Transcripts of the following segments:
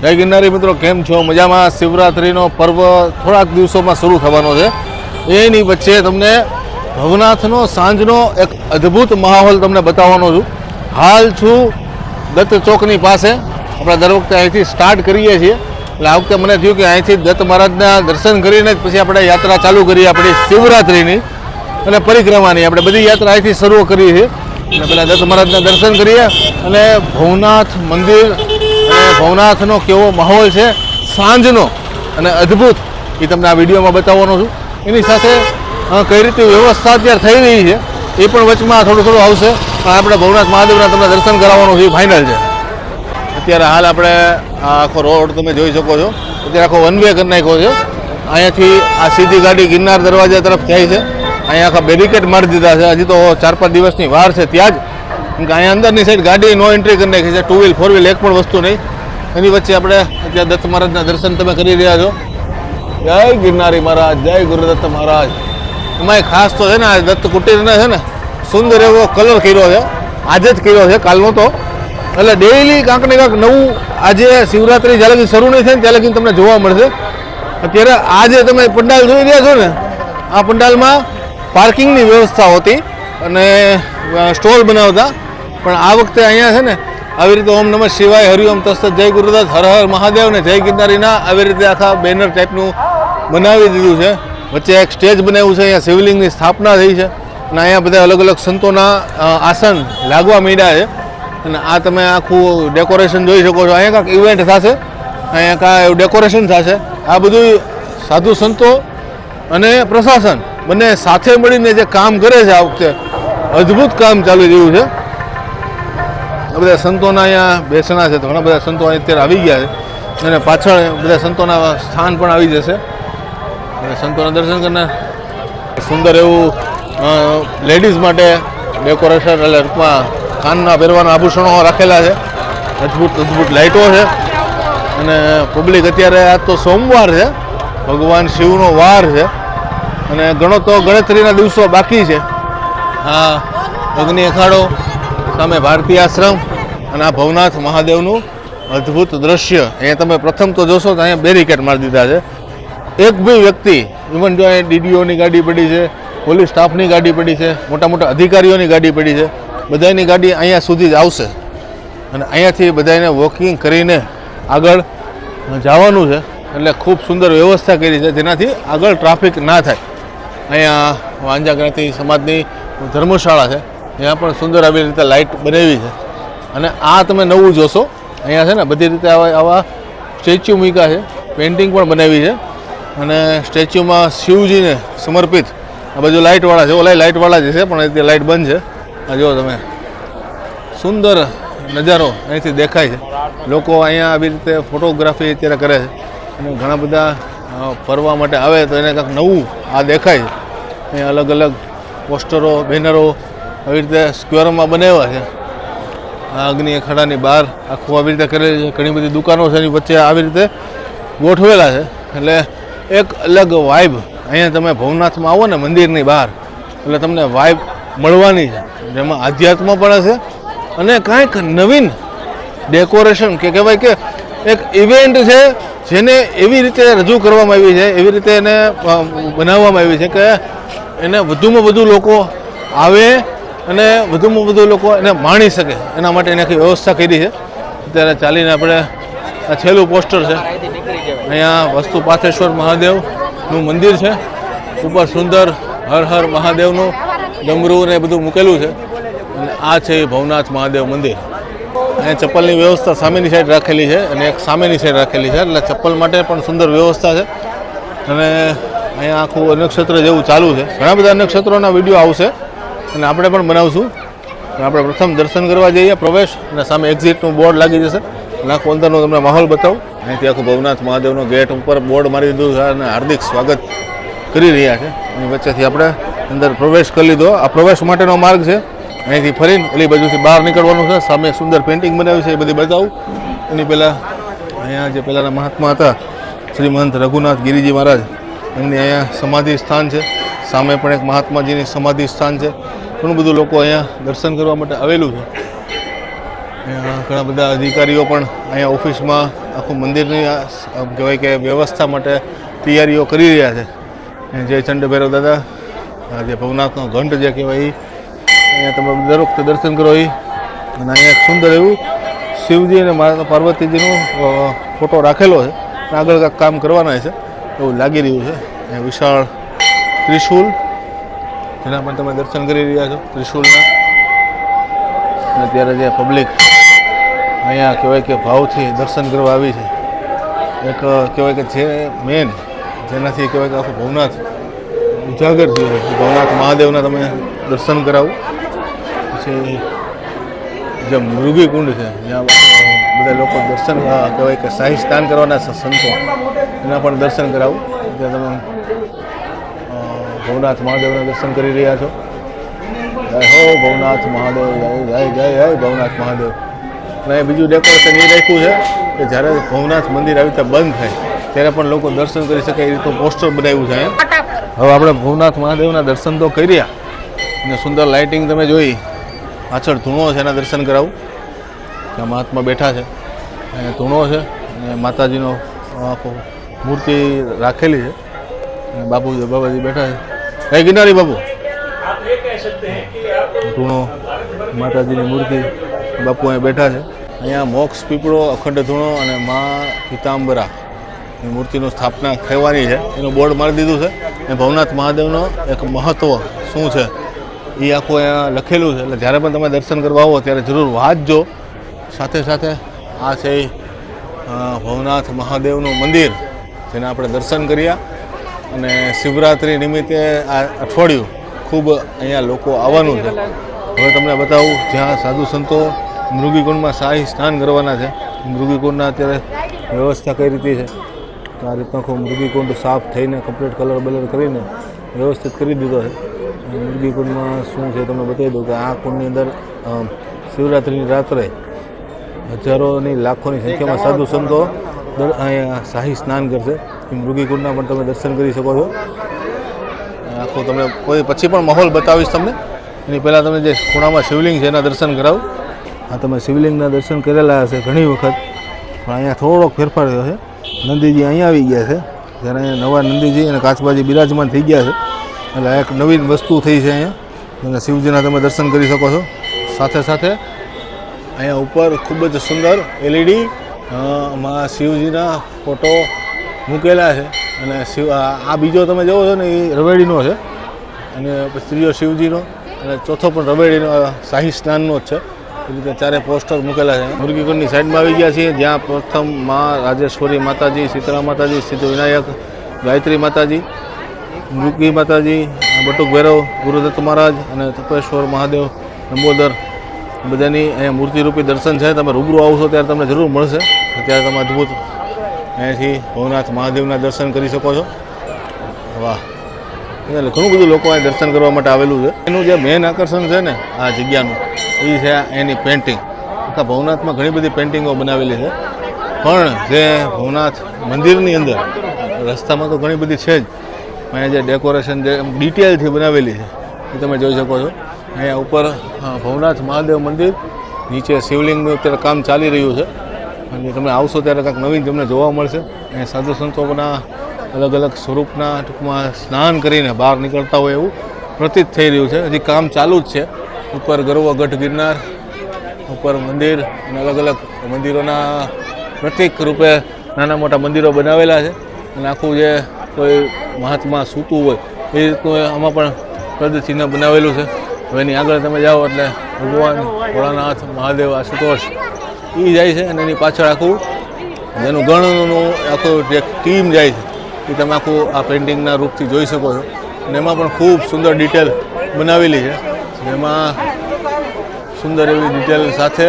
જય ગિરનારી મિત્રો, કેમ છો? મજામાં? શિવરાત્રિનો પર્વ થોડાક દિવસોમાં શરૂ થવાનો છે. એની વચ્ચે તમને ભવનાથનો સાંજનો એક અદ્ભુત માહોલ તમને બતાવવાનો છું. હાલ છું દત્ત ચોકની પાસે. આપણે દર વખતે અહીંથી સ્ટાર્ટ કરીએ છીએ, એટલે આ વખતે મને થયું કે અહીંથી દત્ત મહારાજના દર્શન કરીને જ પછી આપણે યાત્રા ચાલુ કરીએ આપણી શિવરાત્રિની અને પરિક્રમાની. આપણે બધી યાત્રા અહીંથી શરૂ કરીએ છીએ અને પહેલાં દત્ત મહારાજના દર્શન કરીએ અને ભવનાથ મંદિર અને ભવનાથનો કેવો માહોલ છે સાંજનો અને અદ્ભુત એ તમને આ વિડીયોમાં બતાવવાનો છું. એની સાથે કઈ રીતે વ્યવસ્થા અત્યારે થઈ રહી છે એ પણ વચમાં થોડું આવશે. પણ આપણે ભવનાથ મહાદેવના તમને દર્શન કરાવવાનું છે, ફાઇનલ છે. અત્યારે હાલ આપણે આ આખો રોડ તમે જોઈ શકો છો, અત્યારે આખો વન વે કરી નાખ્યો છે. અહીંયાથી આ સીધી ગાડી ગિરનાર દરવાજા તરફ જાય છે. અહીંયા આખા બેરિકેડ મારી દીધા છે. હજી તો 4-5 દિવસની વાર છે ત્યાં જ, કેમ કે અહીંયા અંદરની સાઈડ ગાડી નો એન્ટ્રી કરી નાખી છે. 2 વ્હીલ 4 વ્હીલ એક પણ વસ્તુ નહીં. એની વચ્ચે આપણે અત્યારે દત્ત મહારાજના દર્શન તમે કરી રહ્યા છો. જય ગિરનારી મહારાજ, જય ગુરુદત્ત મહારાજ. એમાં ખાસ તો છે ને આ દત્ત કુટીરને છે ને સુંદર એવો કલર કર્યો છે, આજે જ કર્યો છે, કાલનો તો. એટલે ડેઈલી કાંક ને કાંક નવું આજે શિવરાત્રિ જ્યારે લગી શરૂ નહીં થાય ને ત્યાં લગી તમને જોવા મળશે. અત્યારે આજે તમે પંડાલ જોઈ રહ્યા છો ને, આ પંડાલમાં પાર્કિંગની વ્યવસ્થા હોતી અને સ્ટોલ બનાવતા, પણ આ વખતે અહીંયા છે ને આવી રીતે ઓમ નમઃ શિવાય, હરિઓમ તસ્ત, જય ગુરુદત્ત, હર હર મહાદેવ ને જય ગિરનારીના આવી રીતે આખા બેનર ટાઈપનું બનાવી દીધું છે. વચ્ચે એક સ્ટેજ બનાવ્યું છે, અહીંયા શિવલિંગની સ્થાપના થઈ છે અને અહીંયા બધા અલગ અલગ સંતોના આસન લાગવા માંડ્યા છે. અને આ તમે આખું ડેકોરેશન જોઈ શકો છો. અહીંયા કાંઈક ઇવેન્ટ થશે, અહીંયા કાંઈ એવું ડેકોરેશન થશે. આ બધું સાધુ સંતો અને પ્રશાસન બંને સાથે મળીને જે કામ કરે છે, આ વખતે અદ્ભુત કામ ચાલી રહ્યું છે. આ બધા સંતોના અહીંયા બેસણા છે, તો ઘણા બધા સંતો અત્યારે આવી ગયા છે અને પાછળ બધા સંતોના સ્થાન પણ આવી જશે. સંતોના દર્શન કરનાર સુંદર એવું લેડીઝ માટે ડેકોરેશન, એટલે રૂપમાં કાનના પહેરવાના આભૂષણો રાખેલા છે. અદ્ભુત લાઇટો છે અને પબ્લિક અત્યારે આજ તો સોમવાર છે, ભગવાન શિવનો વાર છે અને ગણતરીના દિવસો બાકી છે. આ અગ્નિ અખાડો, સામે ભારતીય આશ્રમ અને આ ભવનાથ મહાદેવનું અદ્ભુત દ્રશ્ય. અહીંયા તમે પ્રથમ તો જોશો તો અહીંયા બેરિકેડ મારી દીધા છે. એક બી વ્યક્તિ, ઇવન જો અહીંયા ડીડીઓની ગાડી પડી છે, પોલીસ સ્ટાફની ગાડી પડી છે, મોટા મોટા અધિકારીઓની ગાડી પડી છે, બધાની ગાડી અહીંયા સુધી જ આવશે અને અહીંયાથી બધાને વોકિંગ કરીને આગળ જવાનું છે. એટલે ખૂબ સુંદર વ્યવસ્થા કરી છે જેનાથી આગળ ટ્રાફિક ના થાય. અહીંયા વાંજાગ્રાથી સમાજની ધર્મશાળા છે, ત્યાં પણ સુંદર આવી રીતે લાઇટ બનાવી છે. અને આ તમે નવું જોશો, અહીંયા છે ને બધી રીતે આવા સ્ટેચ્યુ મૂક્યા છે, પેઇન્ટિંગ પણ બનાવી છે અને સ્ટેચ્યુમાં શિવજીને સમર્પિત આ બાજુ લાઇટવાળા છે. ઓલા લાઇટવાળા જ છે પણ અત્યારે લાઇટ બંધ છે. આ જુઓ તમે, સુંદર નજારો અહીંથી દેખાય છે. લોકો અહીંયા આવી રીતે ફોટોગ્રાફી અત્યારે કરે છે અને ઘણા બધા ફરવા માટે આવે તો એને કંઈક નવું આ દેખાય છે. અહીંયા અલગ અલગ પોસ્ટરો, બેનરો આવી રીતે સ્ક્વેરમાં બનાવ્યા છે. આ અગ્નિ અખાડાની બહાર આખું આવી રીતે કરેલી છે. ઘણી બધી દુકાનો છે, એની વચ્ચે આવી રીતે ગોઠવેલા છે. એટલે એક અલગ વાઇબ અહીંયા તમે ભવનાથમાં આવો ને મંદિરની બહાર, એટલે તમને વાઇબ મળવાની છે, જેમાં આધ્યાત્મ પણ હશે અને કાંઈક નવીન ડેકોરેશન કે કહેવાય કે એક ઇવેન્ટ છે જેને એવી રીતે રજૂ કરવામાં આવી છે, એવી રીતે એને બનાવવામાં આવી છે કે એને વધુમાં વધુ લોકો આવે અને વધુમાં વધુ લોકો એને માણી શકે, એના માટે એને આખી વ્યવસ્થા કરી છે. અત્યારે ચાલીને આપણે આ છેલ્લું પોસ્ટર છે, અહીંયા વસ્તુ પાથેશ્વર મહાદેવનું મંદિર છે. ઉપર સુંદર હર હર મહાદેવનું ડમરું ને બધું મૂકેલું છે અને આ છે ભવનાથ મહાદેવ મંદિર. અહીંયા ચપ્પલની વ્યવસ્થા સામેની સાઈડ રાખેલી છે અને એક સામેની સાઈડ રાખેલી છે, એટલે ચપ્પલ માટે પણ સુંદર વ્યવસ્થા છે. અને અહીંયા આખું નક્ષત્ર જેવું ચાલુ છે. ઘણા બધા નક્ષત્રોના વિડીયો આવશે અને આપણે પણ બનાવશું. આપણે પ્રથમ દર્શન કરવા જઈએ, પ્રવેશ અને સામે એક્ઝિટનું બોર્ડ લાગી જશે અને આખું અંદરનો તમને માહોલ બતાવું. અહીંથી આખું ભવનાથ મહાદેવનો ગેટ ઉપર બોર્ડ મારી દીધું છે અને હાર્દિક સ્વાગત કરી રહ્યા છે. એની વચ્ચેથી આપણે અંદર પ્રવેશ કરી લીધો. આ પ્રવેશ માટેનો માર્ગ છે. અહીંથી ફરીને ઓલી બાજુથી બહાર નીકળવાનું છે. સામે સુંદર પેઇન્ટિંગ બનાવી છે, એ બધી બતાવું. એની પહેલાં અહીંયા જે પહેલાંના મહાત્મા હતા શ્રીમંત રઘુનાથ ગિરિજી મહારાજ, એમની અહીંયા સમાધિ સ્થાન છે. સામે પણ એક મહાત્માજીની સમાધિ સ્થાન છે. ઘણું બધું લોકો અહીંયા દર્શન કરવા માટે આવેલું છે. અહીંયા ઘણા બધા અધિકારીઓ પણ અહીંયા ઓફિસમાં આખું મંદિરની આમ કહેવાય કે વ્યવસ્થા માટે તૈયારીઓ કરી રહ્યા છે. જય ચંડભૈરવ દાદા, જે ભવનાથનો ઘંટ જે કહેવાય એ અહીંયા તમે દર વખતે દર્શન કરો એ. અને અહીંયા એક સુંદર એવું શિવજી અને માતા પાર્વતીજીનો ફોટો રાખેલો છે. આગળ કાંઈક કામ કરવાના છે એવું લાગી રહ્યું છે. અહીંયા વિશાળ ત્રિશૂલ જેના પણ તમે દર્શન કરી રહ્યા છો, ત્રિશૂલના. અત્યારે જે પબ્લિક અહીંયા કહેવાય કે ભાવથી દર્શન કરવા આવી છે, એક કહેવાય કે જે મેન જેનાથી કહેવાય કે આખું ભવનાથ ઉજાગર થયું છે. ભવનાથ મહાદેવના તમે દર્શન કરાવું. પછી જે મૃગી કુંડ છે જ્યાં બધા લોકો દર્શન કહેવાય કે શાહી સ્નાન કરવાના સંતો એના પણ દર્શન કરાવું. ત્યાં તમે ભવનાથ મહાદેવના દર્શન કરી રહ્યા છો. જય હો ભવનાથ મહાદેવ, જય જય જય ભવનાથ મહાદેવ. અને બીજું ડેકોરેશન એ રાખ્યું છે કે જ્યારે ભવનાથ મંદિર આવી રીતે બંધ થાય ત્યારે પણ લોકો દર્શન કરી શકે એ રીતનું પોસ્ટર બનાવ્યું છે. હવે આપણે ભવનાથ મહાદેવના દર્શન તો કર્યા અને સુંદર લાઇટિંગ તમે જોઈ. પાછળ ધૂણો છે, એના દર્શન કરાવું. ત્યાં મહાત્મા બેઠા છે, અહીંયા ધૂણો છે અને માતાજીનો આખો મૂર્તિ રાખેલી છે. અને બાબાજી બેઠા છે. કઈ ગિરનારી બાપુ ધૂણો, માતાજીની મૂર્તિ, બાપુ અહીંયા બેઠા છે. અહીંયા મોક્ષ પીપળો, અખંડ ધૂણો અને મા પિતાંબરા ની મૂર્તિની સ્થાપના થવાની છે એનું બોર્ડ મારી દીધું છે. અને ભવનાથ મહાદેવનો એક મહત્ત્વ શું છે એ આખું અહીંયા લખેલું છે. એટલે જ્યારે પણ તમે દર્શન કરવા આવો ત્યારે જરૂર વાંચજો. સાથે સાથે આ છે ભવનાથ મહાદેવનું મંદિર જેના આપણે દર્શન કર્યા. અને શિવરાત્રિ નિમિત્તે આ અઠવાડિયું ખૂબ અહીંયા લોકો આવવાનું છે. હવે તમને બતાવું જ્યાં સાધુ સંતો મૃગીકુંડમાં શાહી સ્નાન કરવાના છે. મૃગીકુંડના અત્યારે વ્યવસ્થા કઈ રીતે છે તો આ રીતના આખો મૃગીકુંડ સાફ થઈને કમ્પ્લીટ કલર બલર કરીને વ્યવસ્થિત કરી દીધો છે. મૃગીકુંડમાં શું છે તમને બતાવી દઉં કે આ કુંડની અંદર શિવરાત્રિની રાત્રે હજારોની લાખોની સંખ્યામાં સાધુ સંતો અહીંયા શાહી સ્નાન કરશે. મૃગીકુંડના પણ તમે દર્શન કરી શકો છો. આખું તમને કોઈ પછી પણ માહોલ બતાવીશ તમને. એની પહેલાં તમે જે ખૂણામાં શિવલિંગ છે એના દર્શન કરાવું. આ તમે શિવલિંગના દર્શન કરેલા હશે ઘણી વખત, પણ અહીંયા થોડોક ફેરફાર થયો છે. નંદીજી અહીંયા આવી ગયા છે. જ્યારે અહીંયા નવા નંદીજી અને કાચબાજી બિરાજમાન થઈ ગયા છે. એટલે એક નવીન વસ્તુ થઈ છે અહીંયા. અને શિવજીના તમે દર્શન કરી શકો છો. સાથે સાથે અહીંયા ઉપર ખૂબ જ સુંદર LED માં શિવજીના ફોટો મૂકેલા છે. અને આ બીજો તમે જોવો છો ને એ રવેડીનો છે, અને ત્રીજો શિવજીનો, અને ચોથો પણ રવેડીનો શાહી સ્નાનનો જ છે. એ રીતે ચારે પોસ્ટર મૂકેલા છે. મુરગીકુંડની સાઈડમાં આવી ગયા છીએ જ્યાં પ્રથમ મા રાજેશ્વરી માતાજી, શીતળા માતાજી, સિદ્ધ વિનાયક, ગાયત્રી માતાજી, મૃગી માતાજી, બટુક ભૈરવ, ગુરુદત્ત મહારાજ અને તપેશ્વર મહાદેવ, લંબોદર બધાની અહીંયા મૂર્તિરૂપી દર્શન છે. તમે રૂબરૂ આવશો ત્યારે તમને જરૂર મળશે. અત્યારે તમે અદ્ભુત અહીંયાથી ભવનાથ મહાદેવના દર્શન કરી શકો છો. વાહ, એટલે ઘણું બધું લોકો અહીં દર્શન કરવા માટે આવેલું છે. એનું જે મેઇન આકર્ષણ છે ને આ જગ્યાનું એ છે એની પેઇન્ટિંગ. આખા ભવનાથમાં ઘણી બધી પેઇન્ટિંગો બનાવેલી છે, પણ જે ભવનાથ મંદિરની અંદર રસ્તામાં તો ઘણી બધી છે જ, અહીંયા જે ડેકોરેશન જે ડિટેલથી બનાવેલી છે એ તમે જોઈ શકો છો. અહીંયા ઉપર ભવનાથ મહાદેવ મંદિર, નીચે શિવલિંગનું અત્યારે કામ ચાલી રહ્યું છે. અને તમે આવશો ત્યારે કાંઈક નવીન તમને જોવા મળશે. અહીંયા સાધુ સંતોના અલગ અલગ સ્વરૂપના ટૂંકમાં સ્નાન કરીને બહાર નીકળતા હોય એવું પ્રતીત થઈ રહ્યું છે. હજી કામ ચાલુ જ છે. ઉપર ગર્વગઢ ગિરનાર, ઉપર મંદિર અને અલગ અલગ મંદિરોના પ્રતીક રૂપે નાના મોટા મંદિરો બનાવેલા છે. અને આખું જે કોઈ મહાત્મા સૂતું હોય એ રીતનું આમાં પણ પદચિહ્ન બનાવેલું છે. હવે એની આગળ તમે જાઓ એટલે ભગવાન ભોળાનાથ, મહાદેવ, આશુતોષ એ જાય છે. અને એની પાછળ આખું જેનું ગણનું આખું જે ટીમ જાય છે એ તમે આખું આ પેઇન્ટિંગના રૂપથી જોઈ શકો છો. અને એમાં પણ ખૂબ સુંદર ડિટેલ બનાવેલી છે. એમાં સુંદર એવી ડિટેલ સાથે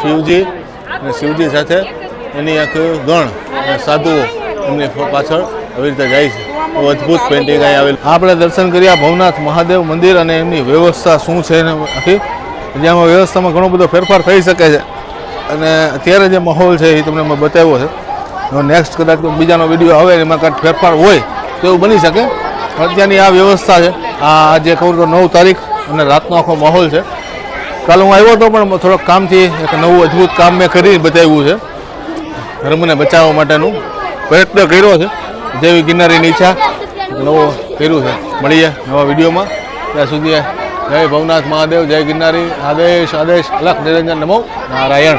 શિવજી અને શિવજી સાથે એની આખું ગણ અને સાધુઓ એમની પાછળ આવી રીતે જાય છે. બહુ અદ્ભુત પેઇન્ટિંગ અહીં આવેલું. આપણે દર્શન કર્યા ભવનાથ મહાદેવ મંદિર અને એમની વ્યવસ્થા શું છે એને આખી. જેમાં વ્યવસ્થામાં ઘણો બધો ફેરફાર થઈ શકે છે. અને અત્યારે જે માહોલ છે એ તમને મેં બતાવ્યો છે. નેક્સ્ટ કદાચ બીજાનો વિડીયો આવે એમાં કાંઈક ફેરફાર હોય તો એવું બની શકે. અત્યારની આ વ્યવસ્થા છે. આ જે કહું તો 9 તારીખ અને રાતનો આખો માહોલ છે. કાલે હું આવ્યો હતો પણ થોડોક કામથી એક નવું અદ્ભુત કામ મેં કરી બતાવ્યું છે. ધર્મને બચાવવા માટેનું પ્રયત્ન કર્યો છે. જેવી ગિરનારીની ઈચ્છા નવો કર્યું છે. મળીએ નવા વિડીયોમાં. ત્યાં સુધી જય ભવનાથ મહાદેવ, જય ગિરનારી, આદેશ આદેશ, અલખ નિરંજન, નમો નારાયણ.